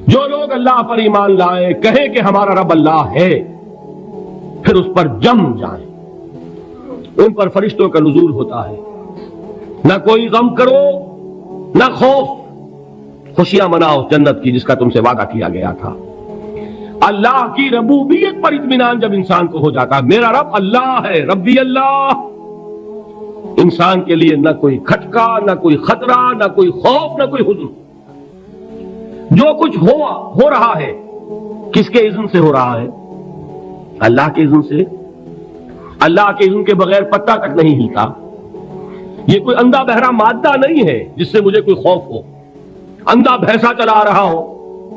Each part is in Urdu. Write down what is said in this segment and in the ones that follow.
جو لوگ اللہ پر ایمان لائیں، کہیں کہ ہمارا رب اللہ ہے، پھر اس پر جم جائیں، ان پر فرشتوں کا نزول ہوتا ہے، نہ کوئی غم کرو نہ خوف، خوشیاں مناؤ جنت کی جس کا تم سے وعدہ کیا گیا تھا۔ اللہ کی ربوبیت پر اطمینان جب انسان کو ہو جاتا ہے، میرا رب اللہ ہے، ربی اللہ، انسان کے لیے نہ کوئی کھٹکا، نہ کوئی خطرہ، نہ کوئی خوف، نہ کوئی حزن۔ جو کچھ ہو رہا ہے کس کے اذن سے ہو رہا ہے؟ اللہ کے اذن سے۔ اللہ کے اذن کے بغیر پتہ تک نہیں ہلتا۔ یہ کوئی اندھا بہرا مادہ نہیں ہے جس سے مجھے کوئی خوف ہو۔ اندھا بھینسا چلا رہا ہو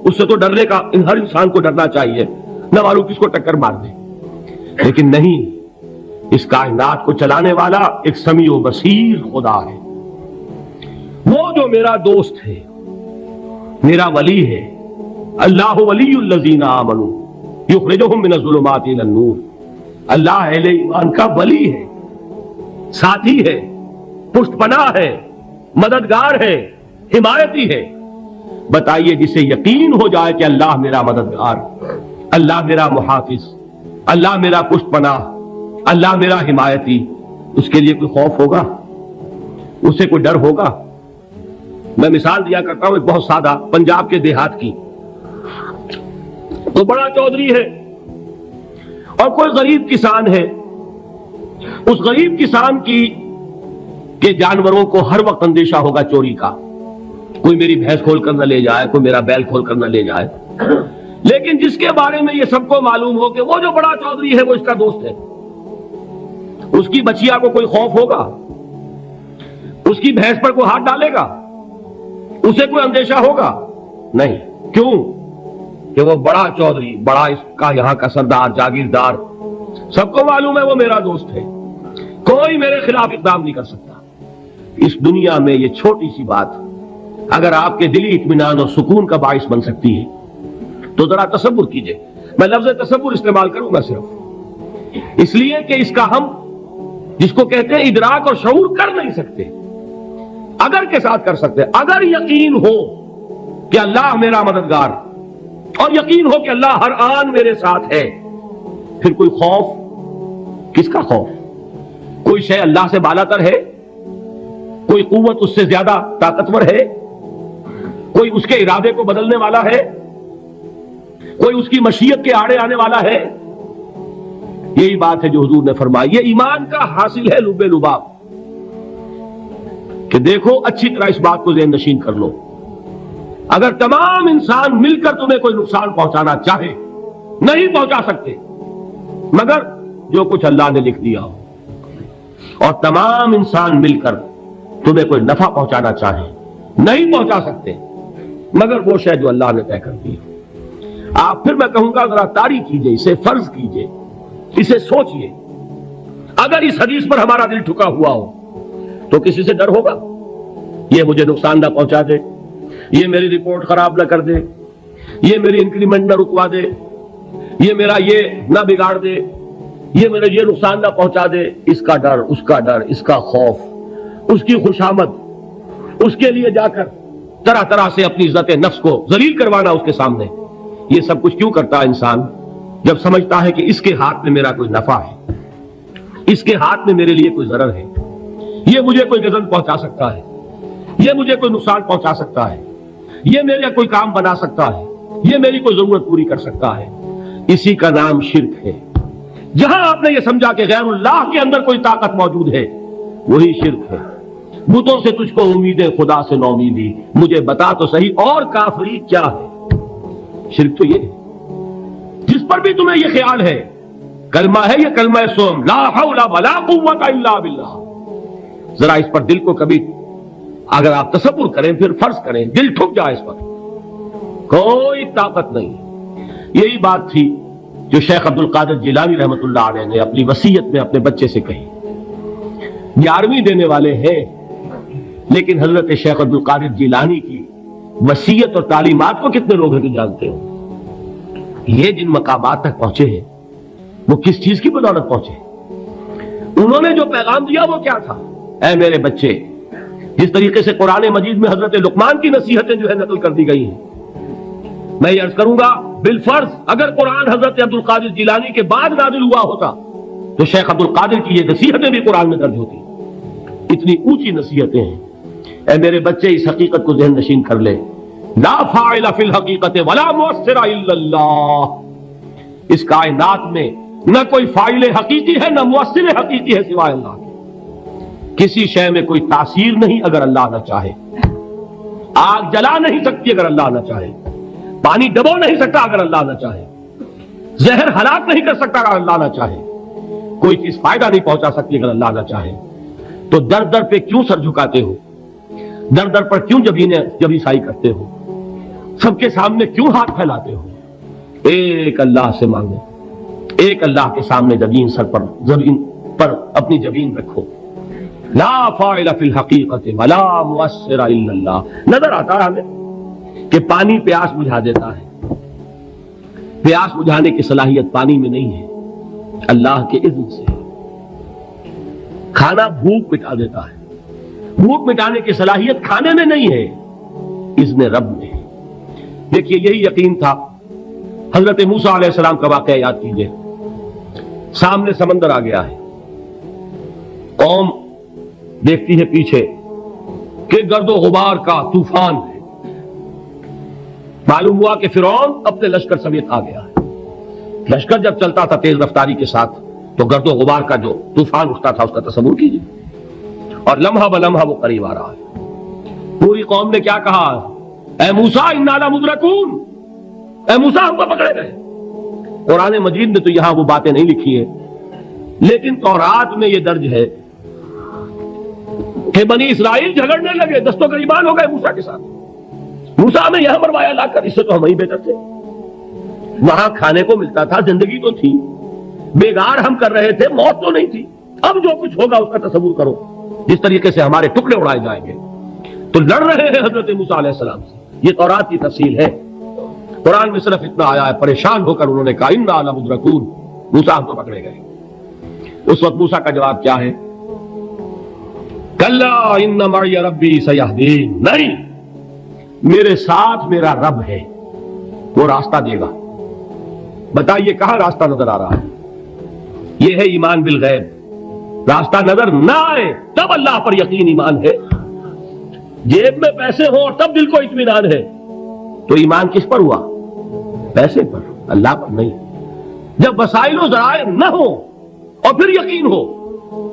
اس سے تو ڈرنے کا ہر انسان کو ڈرنا چاہیے، نہ معلوم کس کو ٹکر مار دے، لیکن نہیں، اس کائنات کو چلانے والا ایک سمیع و بصیر خدا ہے۔ وہ جو میرا دوست ہے، میرا ولی ہے، اللہ ولی الذین آمنوا یخرجہم من الظلمات الی النور، اللہ اہل ایمان کا ولی ہے، ساتھی ہے، پشت پناہ ہے، مددگار ہے، حمایتی ہے۔ بتائیے جسے یقین ہو جائے کہ اللہ میرا مددگار، اللہ میرا محافظ، اللہ میرا پشت پناہ، اللہ میرا حمایتی، اس کے لیے کوئی خوف ہوگا؟ اسے کوئی ڈر ہوگا؟ میں مثال دیا کرتا ہوں ایک بہت سادہ، پنجاب کے دیہات کی۔ تو بڑا چودھری ہے اور کوئی غریب کسان ہے، اس غریب کسان کے جانوروں کو ہر وقت اندیشہ ہوگا چوری کا، کوئی میری بھینس کھول کر نہ لے جائے، کوئی میرا بیل کھول کر نہ لے جائے۔ لیکن جس کے بارے میں یہ سب کو معلوم ہو کہ وہ جو بڑا چودھری ہے وہ اس کا دوست ہے، اس کی بچیا کو کوئی خوف ہوگا؟ اس کی بھینس پر کوئی ہاتھ ڈالے گا؟ اسے کوئی اندیشہ ہوگا؟ نہیں۔ کیوں؟ کہ وہ بڑا چودھری، بڑا اس کا یہاں کا سردار، جاگیردار، سب کو معلوم ہے وہ میرا دوست ہے، کوئی میرے خلاف اقدام نہیں کر سکتا۔ اس دنیا میں یہ چھوٹی سی بات اگر آپ کے دلی اطمینان اور سکون کا باعث بن سکتی ہے تو ذرا تصور کیجئے۔ میں لفظ تصور استعمال کروں گا صرف اس لیے کہ اس کا ہم جس کو کہتے ہیں ادراک اور شعور کر نہیں سکتے، اگر کے ساتھ کر سکتے۔ اگر یقین ہو کہ اللہ میرا مددگار اور یقین ہو کہ اللہ ہر آن میرے ساتھ ہے، پھر کوئی خوف، کس کا خوف؟ کوئی شے اللہ سے بالا تر ہے؟ کوئی قوت اس سے زیادہ طاقتور ہے؟ کوئی اس کے ارادے کو بدلنے والا ہے؟ کوئی اس کی مشیت کے آڑے آنے والا ہے؟ یہی بات ہے جو حضور نے فرمائی، یہ ایمان کا حاصل ہے لب لباب، کہ دیکھو اچھی طرح اس بات کو ذہن نشین کر لو، اگر تمام انسان مل کر تمہیں کوئی نقصان پہنچانا چاہے نہیں پہنچا سکتے مگر جو کچھ اللہ نے لکھ دیا ہو، اور تمام انسان مل کر تمہیں کوئی نفع پہنچانا چاہے نہیں پہنچا سکتے مگر وہ شے جو اللہ نے طے کر دی۔ آپ پھر میں کہوں گا ذرا طاری کیجئے، اسے فرض کیجئے، اسے سوچئے، اگر اس حدیث پر ہمارا دل ٹھکا ہوا ہو تو کسی سے ڈر ہوگا؟ یہ مجھے نقصان نہ پہنچا دے، یہ میری رپورٹ خراب نہ کر دے، یہ میری انکریمنٹ نہ رکوا دے، یہ میرا یہ نہ بگاڑ دے، یہ میرے یہ نقصان نہ پہنچا دے، اس کا ڈر، اس کا ڈر، اس کا خوف، اس کی خوشامد، اس کے لیے جا کر طرح طرح سے اپنی عزت نفس کو ذلیل کروانا اس کے سامنے۔ یہ سب کچھ کیوں کرتا ہے انسان؟ جب سمجھتا ہے کہ اس کے ہاتھ میں میرا کوئی نفع ہے، اس کے ہاتھ میں میرے لیے کوئی ضرر ہے، یہ مجھے کوئی غضب پہنچا سکتا ہے، یہ مجھے کوئی نقصان پہنچا سکتا ہے، یہ میرا کوئی کام بنا سکتا ہے، یہ میری کوئی ضرورت پوری کر سکتا ہے، اسی کا نام شرک ہے۔ جہاں آپ نے یہ سمجھا کہ غیر اللہ کے اندر کوئی طاقت موجود ہے وہی شرک ہے۔ بتوں سے تجھ کو امید ہے، خدا سے نومیدی، مجھے بتا تو صحیح اور کافری کیا ہے؟ شرک تو یہ ہے۔ جس پر بھی تمہیں یہ خیال ہے، کلمہ ہے یہ کلمہ سوم، لا حول ولا قوت الا باللہ، ذرا اس پر دل کو کبھی اگر آپ تصور کریں، پھر فرض کریں، دل ٹھک جائے اس پر، کوئی طاقت نہیں۔ یہی بات تھی جو شیخ عبد القادر جیلانی رحمۃ اللہ علیہ نے اپنی وصیت میں اپنے بچے سے کہی۔ 11ویں دینے والے ہیں لیکن حضرت شیخ عبد القادر جیلانی کی وصیت اور تعلیمات کو کتنے لوگ ہیں کہ جانتے ہو؟ یہ جن مقامات تک پہنچے ہیں وہ کس چیز کی بدولت پہنچے؟ انہوں نے جو پیغام دیا وہ کیا تھا؟ اے میرے بچے، جس طریقے سے قرآن مجید میں حضرت لقمان کی نصیحتیں جو ہے نقل کر دی گئی ہیں، میں یہ عرض کروں گا بالفرض اگر قرآن حضرت عبد القادر جیلانی کے بعد نازل ہوا ہوتا تو شیخ عبد القادر کی یہ نصیحتیں بھی قرآن میں درج ہوتی. اتنی اونچی نصیحتیں ہیں. اے میرے بچے اس حقیقت کو ذہن نشین کر لے, لا فاعل فی الحقیقت ولا مؤثر الا اللہ. اس کائنات میں نہ کوئی فاعل حقیقی ہے نہ مؤثر حقیقی ہے سوائے اللہ کے. کسی شے میں کوئی تاثیر نہیں اگر اللہ نہ چاہے. آگ جلا نہیں سکتی اگر اللہ نہ چاہے. پانی ڈبو نہیں سکتا اگر اللہ نہ چاہے. زہر ہلاک نہیں کر سکتا اگر اللہ نہ چاہے. کوئی چیز فائدہ نہیں پہنچا سکتی اگر اللہ نہ چاہے. تو در در پہ کیوں سر جھکاتے ہو؟ در در پر کیوں جبیں سائی کرتے ہو؟ سب کے سامنے کیوں ہاتھ پھیلاتے ہو؟ ایک اللہ سے مانگو, ایک اللہ کے سامنے زمین پر اپنی جبین رکھو. لا فاعل فی الحقیقت ولا مؤثر الا اللہ. نظر آتا ہے ہمیں کہ پانی پیاس بجھا دیتا ہے. پیاس بجھانے کی صلاحیت پانی میں نہیں ہے, اللہ کے اذن سے. کھانا بھوک مٹا دیتا ہے, بھوک مٹانے کی صلاحیت کھانے میں نہیں ہے, اذن رب میں. دیکھیے یہی یقین تھا. حضرت موسیٰ علیہ السلام کا واقعہ یاد کیجئے. سامنے سمندر آ گیا ہے, قوم دیکھتی ہے پیچھے کہ گرد و غبار کا طوفان ہے. معلوم ہوا کہ فرعون اپنے لشکر سمیت آ گیا ہے. لشکر جب چلتا تھا تیز رفتاری کے ساتھ تو گرد و غبار کا جو طوفان اٹھتا تھا اس کا تصور کیجیے. اور لمحہ بلمحہ وہ قریب آ رہا ہے. پوری قوم نے کیا کہا؟ اے موسیٰ انا لمدرکون, اے موسیٰ ہم کو پکڑے گئے. قرآن مجید نے تو یہاں وہ باتیں نہیں لکھی ہیں, لیکن تورات میں یہ درج ہے کہ بنی اسرائیل جھگڑنے لگے, دستوں گریبان ہو گئے موسیٰ کے ساتھ. موسیٰ ہمیں یہاں مروایا لا کر, اس سے تو ہم ہی بہتر تھے. وہاں کھانے کو ملتا تھا, زندگی تو تھی, بیگار ہم کر رہے تھے, موت تو نہیں تھی. اب جو کچھ ہوگا اس کا تصور کرو, جس طریقے سے ہمارے ٹکڑے اڑائے جائیں گے. تو لڑ رہے ہیں حضرت موسیٰ علیہ السلام سے. یہ تورات کی تفصیل ہے. قرآن میں صرف اتنا آیا ہے, پریشان ہو کر انہوں نے کہا انا لمدرکون, موسیٰ ہم کو پکڑے گئے. اس وقت موسیٰ کا جواب کیا ہے؟ کلا ان معی ربی سیہدین. نہیں, میرے ساتھ میرا رب ہے, وہ راستہ دے گا. بتائیے کہاں راستہ نظر آ رہا ہے؟ یہ ہے ایمان بالغیب. راستہ نظر نہ آئے تب اللہ پر یقین ایمان ہے. جیب میں پیسے ہوں اور تب دل کو اطمینان ہے, تو ایمان کس پر ہوا؟ پیسے پر, اللہ پر نہیں. جب وسائل و ذرائع نہ ہو اور پھر یقین ہو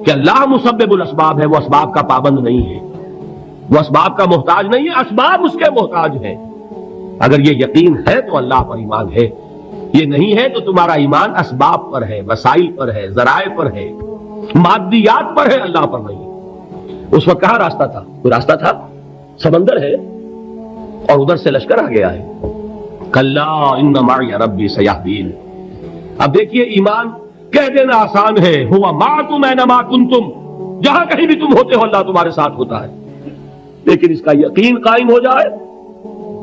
کہ اللہ مسبب الاسباب ہے, وہ اسباب کا پابند نہیں ہے, وہ اسباب کا محتاج نہیں ہے, اسباب اس کے محتاج ہے. اگر یہ یقین ہے تو اللہ پر ایمان ہے. یہ نہیں ہے تو تمہارا ایمان اسباب پر ہے, وسائل پر ہے, ذرائع پر ہے, مادیات پر ہے, اللہ پر نہیں. اس وقت کہاں راستہ تھا؟ کوئی راستہ تھا؟ سمندر ہے اور ادھر سے لشکر آ گیا ہے. کلا ان معی ربی سیہدین. اب دیکھیے ایمان کہہ دینا آسان ہے, ہوا معکم اینما کنتم, جہاں کہیں بھی تم ہوتے ہو اللہ تمہارے ساتھ ہوتا ہے. لیکن اس کا یقین قائم ہو جائے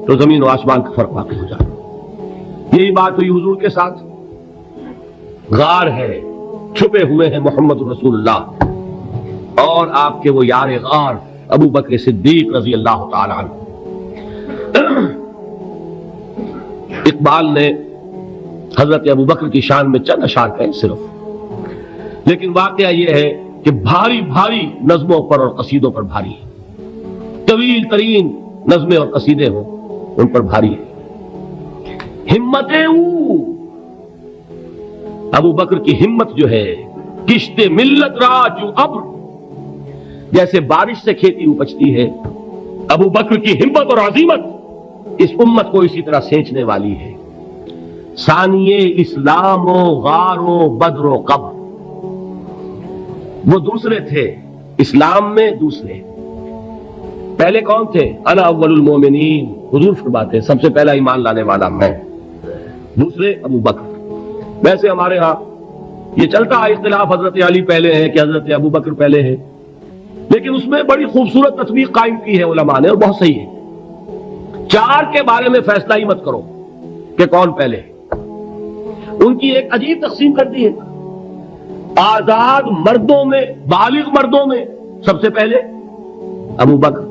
تو زمین و آسمان کا فرق واقع ہو جائے. یہی بات ہوئی حضور کے ساتھ. غار ہے, چھپے ہوئے ہیں محمد رسول اللہ اور آپ کے وہ یار غار ابو بکر صدیق رضی اللہ تعالی عنہ. اقبال نے حضرت ابو بکر کی شان میں چند اشعار کہیں صرف, لیکن واقعہ یہ ہے کہ بھاری بھاری نظموں پر اور قصیدوں پر بھاری ہے. طویل ترین نظمیں اور قصیدے ہوں ان پر بھاری ہے. ہمتیں ابو بکر کی ہمت جو ہے, کشت ملت را جو ابر, جیسے بارش سے کھیتی اپجتی ہے, ابو بکر کی ہمت اور عظیمت اس امت کو اسی طرح سینچنے والی ہے. ثانیے اسلام و غار و بدر و قبر, وہ دوسرے تھے اسلام میں, دوسرے. پہلے کون تھے؟ انا اول المومنین, حضور فرماتے ہیں سب سے پہلا ایمان لانے والا میں. دوسرے ابو بکر. ویسے ہمارے ہاں یہ چلتا ہے اختلاف, حضرت علی پہلے ہیں کہ حضرت ابو بکر پہلے ہیں, لیکن اس میں بڑی خوبصورت تطبیق قائم کی ہے علماء نے, اور بہت صحیح ہے. چار کے بارے میں فیصلہ ہی مت کرو کہ کون پہلے ہے. ان کی ایک عجیب تقسیم کر دی ہے. آزاد مردوں میں, بالغ مردوں میں سب سے پہلے ابو بکر,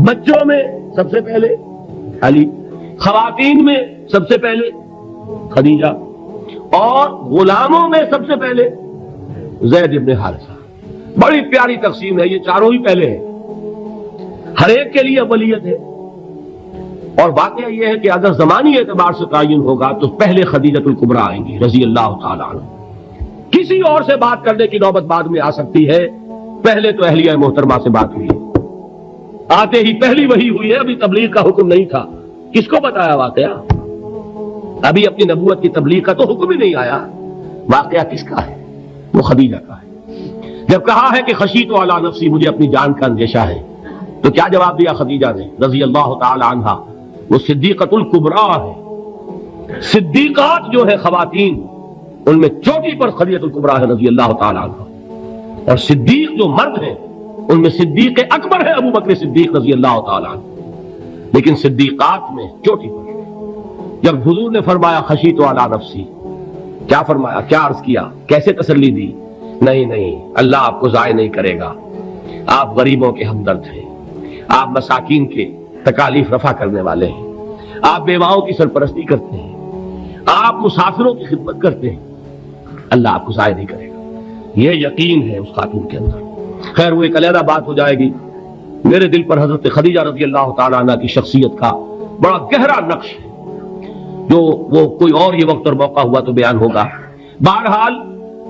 بچوں میں سب سے پہلے علی. خواتین میں سب سے پہلے خدیجہ، اور غلاموں میں سب سے پہلے زید ابن حارثہ۔ بڑی پیاری تقسیم ہے، یہ چاروں ہی پہلے ہیں، ہر ایک کے لیے اولیت ہے۔ اور واقعہ یہ ہے کہ اگر زمانی اعتبار سے تعین ہوگا تو پہلے خدیجۃ الکبریٰ آئیں گی رضی اللہ تعالی عنہ۔ کسی اور سے بات کرنے کی نوبت بعد میں آ سکتی ہے، پہلے تو اہلیہ محترمہ سے بات ہوئی، آتے ہی پہلی وحی ہوئی ہے، ابھی تبلیغ کا حکم نہیں تھا۔ کس کو بتایا واقعہ؟ ابھی اپنی نبوت کی تبلیغ کا تو حکم ہی نہیں آیا۔ واقعہ کس کا ہے؟ وہ خدیجہ کا ہے۔ جب کہا ہے کہ خشیت علی نفسی، مجھے اپنی جان کا اندیشہ ہے، تو کیا جواب دیا خدیجہ نے رضی اللہ تعالی عنہا؟ وہ صدیقۃ الکبریٰ ہے۔ صدیقات جو ہے خواتین، ان میں چوٹی پر خدیجۃ الکبریٰ ہے رضی اللہ تعالی عنہا، اور صدیق جو مرد ہیں ان میں صدیق اکبر ہے ابو بکر صدیق رضی اللہ تعالی عنہ، لیکن صدیقات میں چوٹی پر۔ جب حضور نے فرمایا خشیت علی نفسی، کیا فرمایا، کیا عرض کیا، کیسے تسلی دی؟ نہیں نہیں، اللہ آپ کو ضائع نہیں کرے گا، آپ غریبوں کے ہمدرد ہیں، آپ مساکین کے تکالیف رفع کرنے والے ہیں، آپ بیواؤں کی سرپرستی کرتے ہیں، آپ مسافروں کی خدمت کرتے ہیں، اللہ آپ کو ضائع نہیں کرے گا۔ یہ یقین ہے اس خاتون کے اندر۔ خیر وہ ایک علیحدہ بات ہو جائے گی۔ میرے دل پر حضرت خدیجہ رضی اللہ تعالیٰ عنہ کی شخصیت کا بڑا گہرا نقش ہے، جو وہ کوئی اور یہ وقت اور موقع ہوا تو بیان ہوگا۔ بہرحال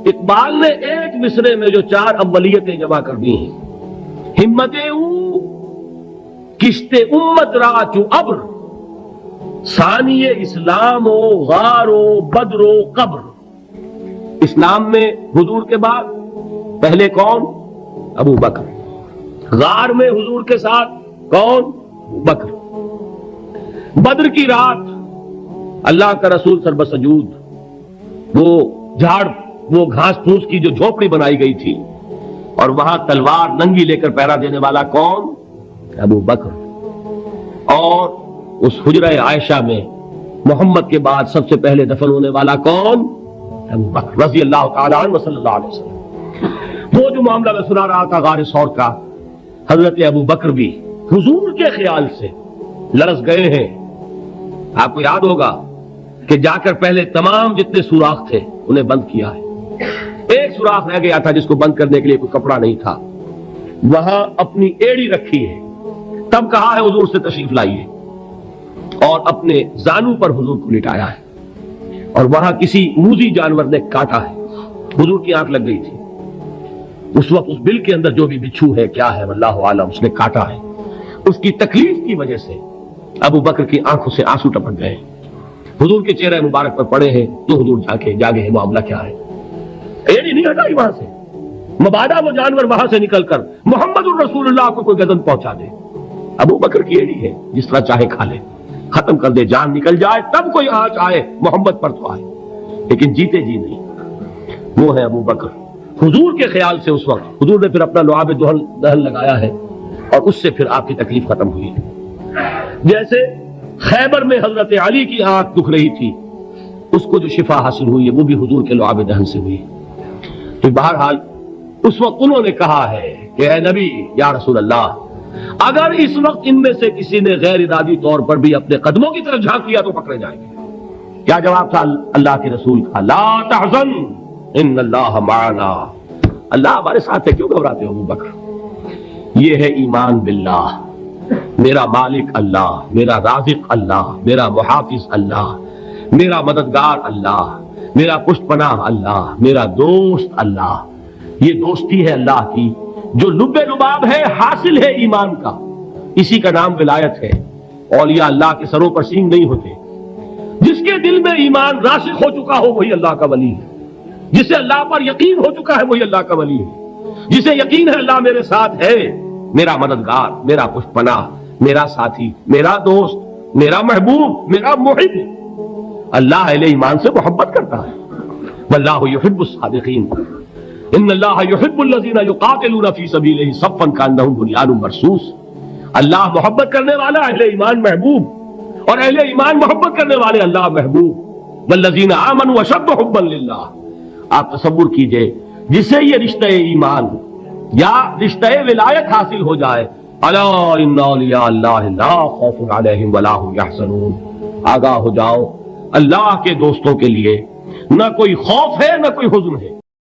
اقبال نے ایک مصرے میں جو 4 اولیتیں جمع کر دی ہیں، ہمت او کشت امت را چو ابر، ثانی اسلام و غار و بدر و قبر۔ اسلام میں حضور کے بعد پہلے کون؟ ابو بکر۔ غار میں حضور کے ساتھ کون؟ ابو بکر۔ بدر کی رات اللہ کا رسول سربسجود، وہ جھاڑ، وہ گھاس پھوس کی جو جھوپڑی بنائی گئی تھی، اور وہاں تلوار ننگی لے کر پہرا دینے والا کون؟ ابو بکر۔ اور اس حجرہ عائشہ میں محمد کے بعد سب سے پہلے دفن ہونے والا کون؟ ابو بکر رضی اللہ تعالیٰ عنہ صلی اللہ علیہ وسلم۔ وہ جو معاملہ میں سنا رہا تھا غار ثور کا، حضرت ابو بکر بھی حضور کے خیال سے لرز گئے ہیں۔ آپ کو یاد ہوگا کہ جا کر پہلے تمام جتنے سوراخ تھے انہیں بند کیا ہے، ایک سوراخ رہ گیا تھا جس کو بند کرنے کے لیے کوئی کپڑا نہیں تھا، وہاں اپنی ایڑی رکھی ہے، تب کہا ہے حضور سے تشریف لائیے، اور اپنے زانو پر حضور کو لٹایا ہے، اور وہاں کسی موذی جانور نے کاٹا ہے، حضور کی آنکھ لگ گئی تھی، اس وقت اس بل کے اندر جو بھی بچھو ہے کیا ہے واللہ عالم، اس نے کاٹا ہے، اس کی تکلیف کی وجہ سے ابو بکر کی آنکھوں سے آنسو ٹپک گئے، حضور کے چہرے مبارک پر پڑے ہیں، تو حضور جاگے ہیں، معاملہ کیا ہے؟ ایڑی نہیں ہٹائی وہاں سے، مبادا وہ جانور وہاں سے نکل کر محمد الرسول اللہ کو کوئی گردن پہنچا دے، ابو بکر کی ایڑی ہے، جس طرح چاہے کھا لے، ختم کر دے، جان نکل جائے تب کوئی آنچ آئے محمد پر تو آئے، لیکن جیتے جی نہیں۔ وہ ہے ابو بکر حضور کے خیال سے۔ اس وقت حضور نے پھر اپنا لعاب دہن لگایا ہے، اور اس سے پھر آپ کی تکلیف ختم ہوئی ہے۔ جیسے خیبر میں حضرت علی کی آنکھ دکھ رہی تھی، اس کو جو شفا حاصل ہوئی ہے وہ بھی حضور کے لعاب دہن سے ہوئی۔ تو بہرحال اس وقت انہوں نے کہا ہے کہ اے نبی یا رسول اللہ، اگر اس وقت ان میں سے کسی نے غیر ارادی طور پر بھی اپنے قدموں کی طرف جھانک لیا تو پکڑے جائیں گے۔ کیا جواب تھا اللہ کے رسول کا؟ لا تحزن ان اللہ معنا، اللہ ہمارے ساتھ ہے، کیوں گھبراتے ہو ابو بکر؟ یہ ہے ایمان باللہ، میرا مالک اللہ، میرا رازق اللہ، میرا محافظ اللہ، میرا مددگار اللہ، میرا پشت پناہ اللہ، میرا دوست اللہ۔ یہ دوستی ہے اللہ کی جو لب لباب ہے، حاصل ہے ایمان کا، اسی کا نام ولایت ہے۔ اولیاء اللہ کے سروں پر سینگ نہیں ہوتے، جس کے دل میں ایمان راسخ ہو چکا ہو وہی اللہ کا ولی ہے، جسے اللہ پر یقین ہو چکا ہے وہی اللہ کا ولی ہے، جسے یقین ہے اللہ میرے ساتھ ہے، میرا مددگار، میرا پشت پناہ، میرا ساتھی، میرا دوست، میرا محبوب، میرا محب۔ اللہ اہل ایمان سے محبت کرتا ہے، واللہ یحب الصادقین، ان اللہ یحب الذین یقاتلون فی سبیلہ صفا کانہم بنیان مرصوص۔ اللہ محبت کرنے والا، اہل ایمان محبوب، اور اہل ایمان محبت کرنے والے اللہ محبوب۔ والذین آمنوا اشد حبا للہ۔ آپ تصور کیجئے جسے یہ رشتہ ایمان یا رشتہ ولایت حاصل ہو جائے، الا ان اولیاء اللہ لا خوف علیہم ولا هم یحزنون، آگاہ ہو جاؤ، اللہ کے دوستوں کے لیے نہ کوئی خوف ہے نہ کوئی حزن ہے۔